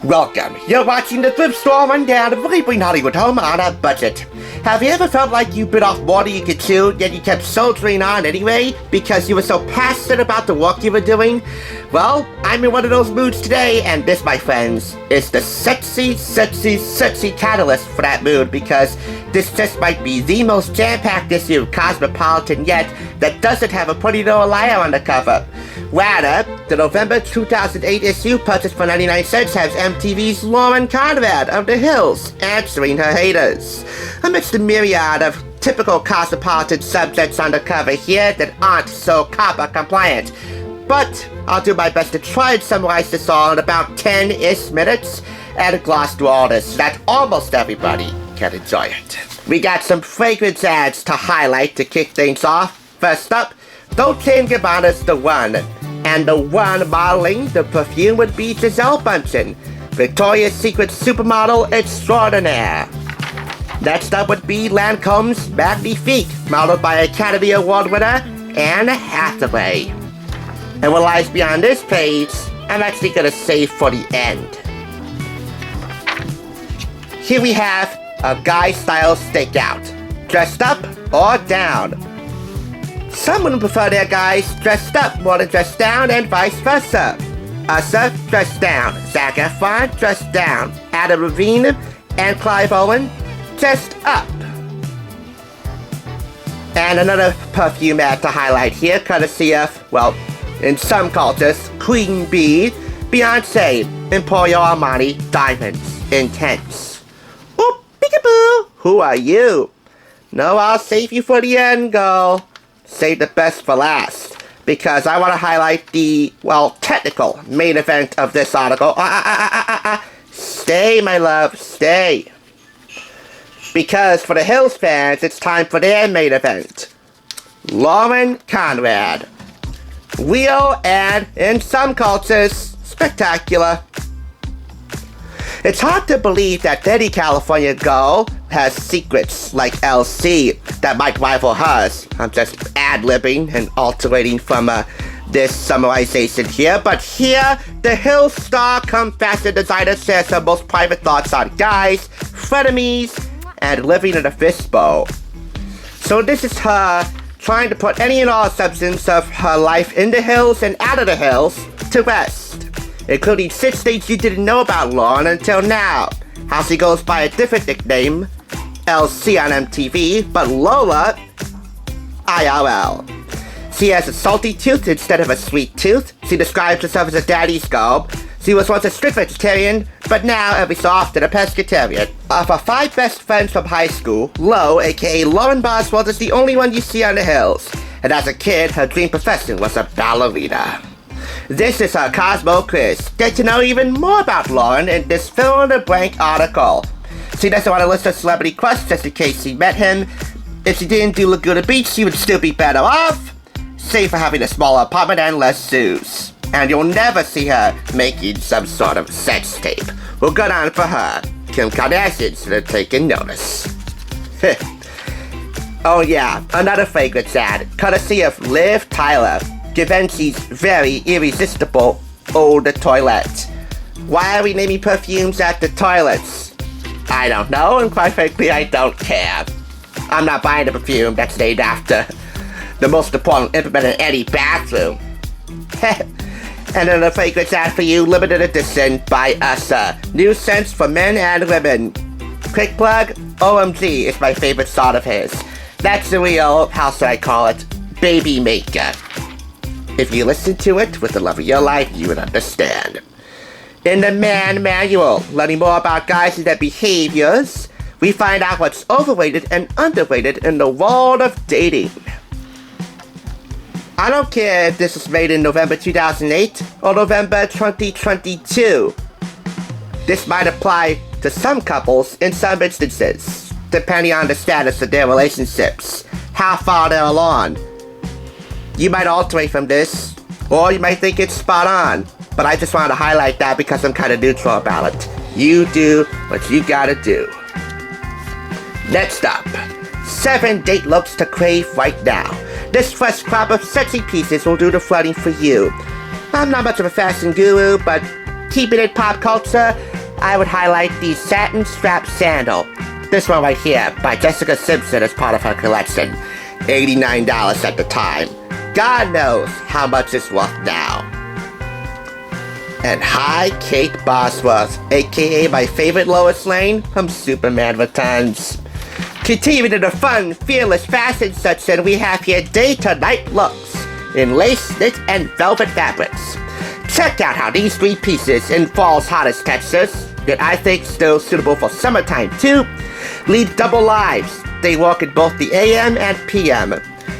Welcome. You're watching the Thrift Store Rundown, a really bring Hollywood home on a budget. Have you ever felt like you bit off more than you could chew, yet you kept soldiering on anyway because you were so passionate about the work you were doing? Well, I'm in one of those moods today, and this, my friends, is the sexy catalyst for that mood, because this just might be the most jam-packed issue of Cosmopolitan yet that doesn't have a pretty little liar on the cover. Rather, the November 2008 issue, purchased for 99 cents, has MTV's Conrad of The Hills answering her haters. Amidst the myriad of typical Cosmopolitan subjects on the cover here that aren't so COPPA compliant. But I'll do my best to try and summarize this all in about 10-ish minutes and gloss through all this so that almost everybody can enjoy it. We got some fragrance ads to highlight to kick things off. First up, Dolce & Gabbana's The One, and the one modeling the perfume would be Gisele Bündchen, Victoria's Secret supermodel extraordinaire. Next up would be Lancome's Magnifique, modeled by Academy Award winner Anne Hathaway. And what lies beyond this page, I'm actually gonna save for the end. Here we have a guy-style stakeout, dressed up or down. Some would prefer their guys dressed up more than dressed down, and vice versa. Usher, dressed down. Zac Efron, dressed down. Adam Levine and Clive Owen, dressed up. And another perfume ad to highlight here, courtesy of, well, in some cultures, Queen Bee, Beyonce, Emporio Armani, Diamonds, Intense. Oop, peekaboo, who are you? No, I'll save you for the end, girl. Save the best for last, because I want to highlight the, well, technical main event of this article. Stay, my love, stay. Because for the Hills fans, it's time for their main event. Conrad. Real and, in some cultures, spectacular. It's hard to believe that any California girl has secrets like LC that might rival hers. I'm just ad-libbing and alterating from this summarization here, but here, the Hill star come fashion designer shares her most private thoughts on guys, frenemies, and living in a fishbowl. So this is her trying to put any and all substance of her life in the Hills and out of the Hills to rest, including 6 things you didn't know about Lauren until now. How she goes by a different nickname, LC on MTV, but Lola, IRL. She has a salty tooth instead of a sweet tooth. She describes herself as a daddy's girl. She was once a strict vegetarian, but now every so often a pescatarian. Of her 5 best friends from high school, Lo, aka Lauren Boswell, is the only one you see on the Hills. And as a kid, her dream profession was a ballerina. This is her Cosmo quiz. Get to know even more about Lauren in this fill-in-the-blank article. She doesn't want to list her celebrity crush just in case she met him. If she didn't do Laguna Beach, she would still be better off, save for having a smaller apartment and less shoes. And you'll never see her making some sort of sex tape. Well, good on for her. Kim Kardashian should have taken notice. Oh yeah, another fragrance ad, courtesy of Liv Tyler, Givenchy's very irresistible Eau de Toilette. Why are we naming perfumes after toilets? I don't know, and quite frankly, I don't care. I'm not buying a perfume that's named after the most important implement in any bathroom. And another fragrance ad for you, limited edition by Usher. New scents for men and women. Quick plug, OMG is my favorite sort of his. That's the real, how should I call it, baby maker. If you listen to it with the love of your life, you would understand. In the Man Manual, learning more about guys and their behaviors, we find out what's overrated and underrated in the world of dating. I don't care if this was made in November 2008 or November 2022. This might apply to some couples in some instances, depending on the status of their relationships, how far they're along. You might alter from this, or you might think it's spot on, but I just wanted to highlight that because I'm kind of neutral about it. You do what you gotta do. Next up, 7 date looks to crave right now. This fresh crop of sexy pieces will do the flirting for you. I'm not much of a fashion guru, but keeping it pop culture, I would highlight the satin strap sandal. This one right here by Jessica Simpson as part of her collection. $89 at the time. God knows how much it's worth now. And hi, Kate Bosworth, aka my favorite Lois Lane from Superman Returns. Continuing in the fun, fearless fashion section, we have here day-to-night looks in lace, knit, and velvet fabrics. Check out how these three pieces in fall's hottest Texas, that I think still suitable for summertime too, lead double lives. They work in both the AM and PM.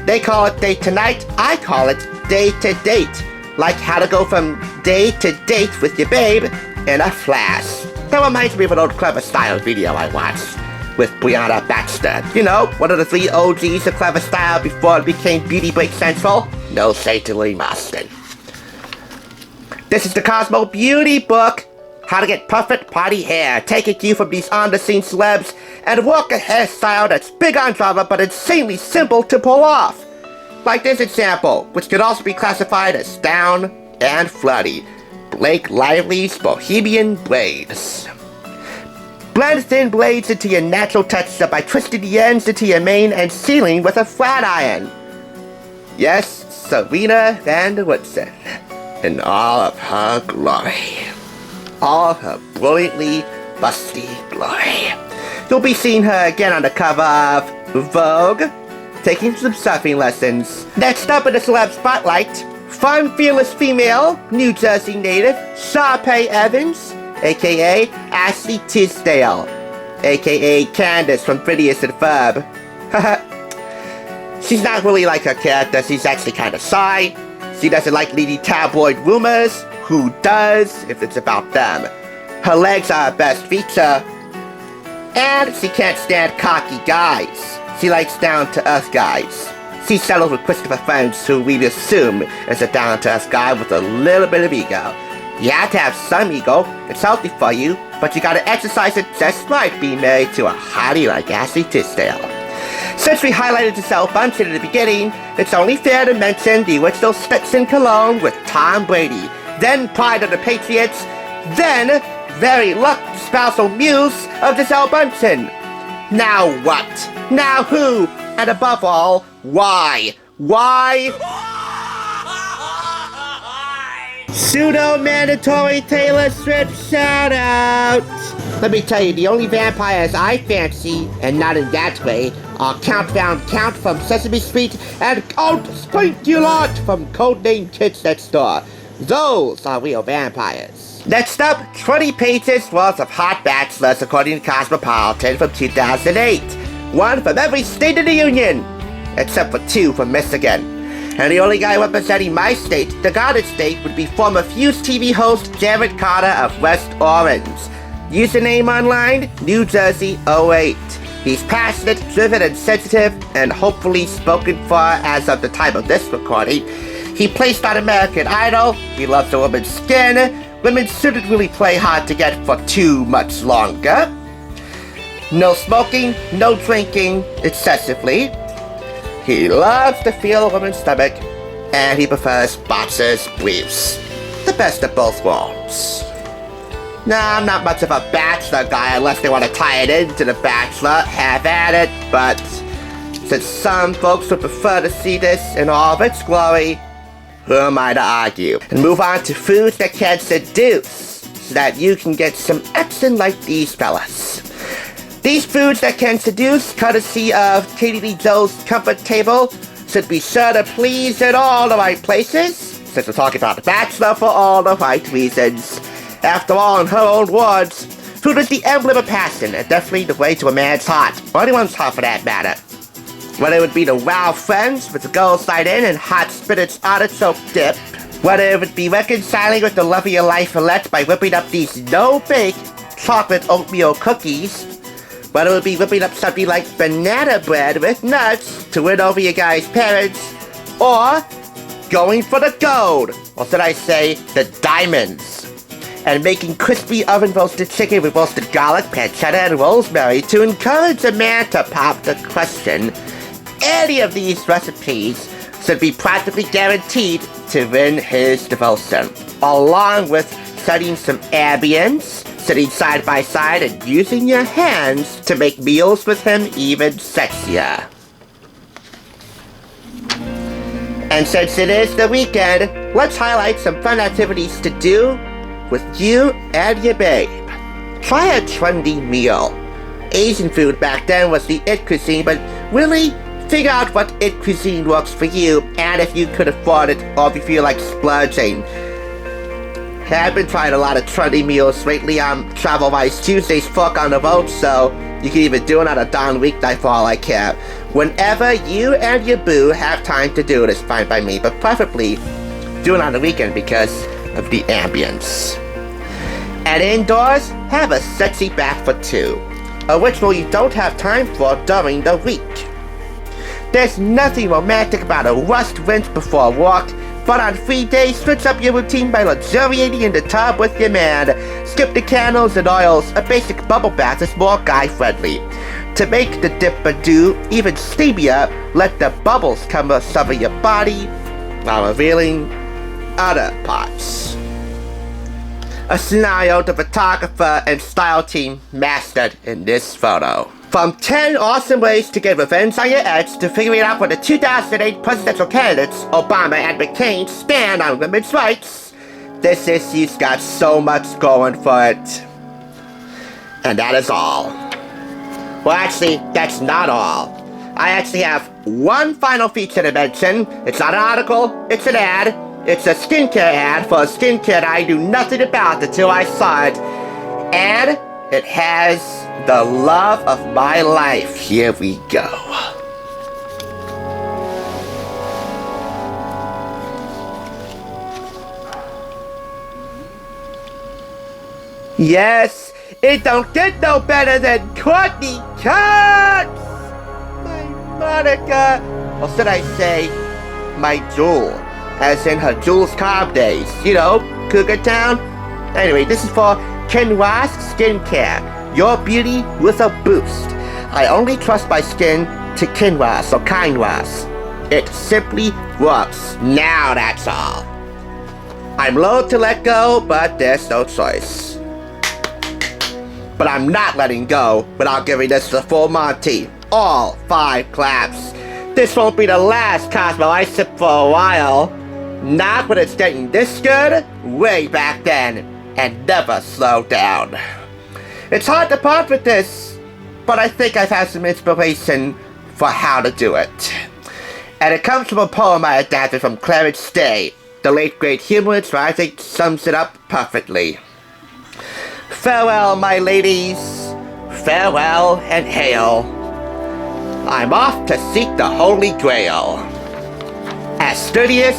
They call it day to night, I call it day to date. Like how to go from day to date with your babe in a flash. That reminds me of an old Clever Style video I watched with Brianna Baxter. You know, one of the three OGs of Clever Style before it became Beauty Break Central. No shade to Lee Marston. This is the Cosmo Beauty Book. How to get perfect party hair. Take a cue from these on-the-scene celebs and work a hairstyle that's big on drama but insanely simple to pull off. Like this example, which could also be classified as down and flirty. Blake Lively's Bohemian Braids. Blend thin blades into your natural texture by twisting the ends into your mane and sealing with a flat iron. Yes, Serena Van der Woodsen, in all of her glory. All of her brilliantly busty glory. You'll be seeing her again on the cover of Vogue, taking some surfing lessons. Next up in the celeb spotlight, fun, fearless female, New Jersey native, Sharpay Evans, aka Ashley Tisdale, aka Candace from Phineas and Ferb. She's not really like her character, she's actually kinda shy. She doesn't like leading tabloid rumors. Who does, if it's about them? Her legs are her best feature. And she can't stand cocky guys. She likes down-to-earth guys. She settled with Christopher French, who we assume is a down-to-earth guy with a little bit of ego. You have to have some ego, it's healthy for you, but you gotta exercise it just right being married to a hottie like Ashley Tisdale. Since we highlighted Gisele Bündchen in the beginning, it's only fair to mention the original Stetson cologne with Tom Brady, then Pride of the Patriots, then very lucky spousal muse of Gisele Bündchen. Now what? Now who? And above all, why? Why? Pseudo-mandatory Taylor Swift shout-out! Let me tell you, the only vampires I fancy, and not in that way, are Count Found Count from Sesame Street and Count Sprinkulot from Codename Kids Next Door. Those are real vampires. Next up, 20 pages worth of hot bachelors according to Cosmopolitan from 2008. One from every state in the union, except for two from Michigan. And the only guy representing my state, the Garden State, would be former Fuse TV host Jared Carter of West Orange. Username online, New Jersey 08. He's passionate, driven, and sensitive, and hopefully spoken for as of the time of this recording. He placed on American Idol, he loves a woman's skin, women shouldn't really play hard to get for too much longer. No smoking, no drinking excessively. He loves to feel a woman's stomach, and he prefers boxers briefs. The best of both worlds. Nah, I'm not much of a Bachelor guy unless they want to tie it into The Bachelor. Have at it, but since some folks would prefer to see this in all of its glory, who am I to argue? And move on to foods that can seduce, so that you can get some action like these fellas. These foods that can seduce, courtesy of Katie Lee Joe's Comfort Table, should be sure to please in all the right places, since we're talking about The Bachelor for all the right reasons. After all, in her own words, food is the emblem of passion, and definitely the way to a man's heart, or anyone's heart for that matter. Whether it would be the wow friends with the girls side in and hot spinach artichoke dip, whether it would be reconciling with the love of your life elect by whipping up these no-bake chocolate oatmeal cookies, whether it would be whipping up something like banana bread with nuts to win over your guy's parents, or going for the gold, or should I say, the diamonds, and making crispy oven-roasted chicken with roasted garlic, pancetta, and rosemary to encourage a man to pop the question. Any of these recipes should be practically guaranteed to win his devotion, along with setting some ambience, sitting side by side and using your hands to make meals with him even sexier. And since it is the weekend, let's highlight some fun activities to do with you and your babe. Try a trendy meal. Asian food back then was the it cuisine, but really figure out what it cuisine works for you and if you could afford it or if you feel like splurging. I've been trying a lot of trendy meals lately. Travel Wise Tuesdays fork on the road, so you can even do it on a darn weeknight for all I care. Whenever you and your boo have time to do it is fine by me, but preferably do it on the weekend because of the ambience. And indoors, have a sexy bath for two, a ritual you don't have time for during the week. There's nothing romantic about a rust rinse before work, but on free days, switch up your routine by luxuriating in the tub with your man. Skip the candles and oils. A basic bubble bath is more guy-friendly. To make the dip-a-doo even steamier, let the bubbles cover some of your body while revealing other parts. A scenario the photographer and style team mastered in this photo. From 10 awesome ways to get revenge on your ex to figuring out where the 2008 presidential candidates, Obama and McCain, stand on women's rights, this issue's got so much going for it. And that is all. Well, actually, that's not all. I actually have one final feature to mention. It's not an article, it's an ad. It's a skincare ad for a skincare I knew nothing about until I saw it. And it has the love of my life. Here we go. Yes, it don't get no better than Courtney Cox! My Monica, or should I say, my Jewel, as in her Jules Cobb days. You know, Cougar Town. Anyway, this is for Conrad Skincare. Your beauty with a boost. I only trust my skin to Conrad or Conrad. It simply works. Now that's all. I'm loath to let go, but there's no choice. But I'm not letting go without giving this the full Monty. All 5 claps. This won't be the last Cosmo I sip for a while. Not when it's getting this good, way back then, and never slow down. It's hard to part with this, but I think I've had some inspiration for how to do it. And it comes from a poem I adapted from Clarence Stay. The late great humorist who I think sums it up perfectly. Farewell, my ladies. Farewell and hail. I'm off to seek the Holy Grail. As studious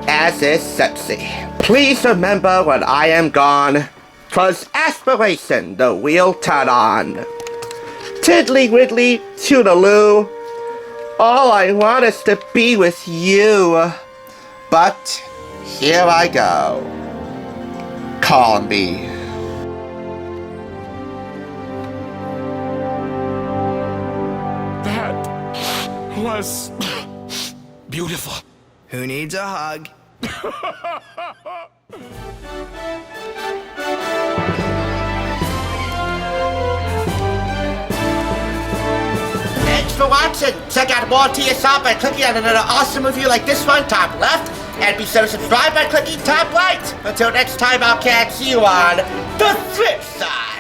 as is sexy. Please remember when I am gone, 'twas aspiration the wheel turned on. Tiddly widdly toodaloo. All I want is to be with you. But here I go. Call me. That was beautiful. Who needs a hug? Thanks for watching. Check out more TSR by clicking on another awesome review like this one, top left. And be sure to subscribe by clicking top right. Until next time, I'll catch you on the Thrift Side.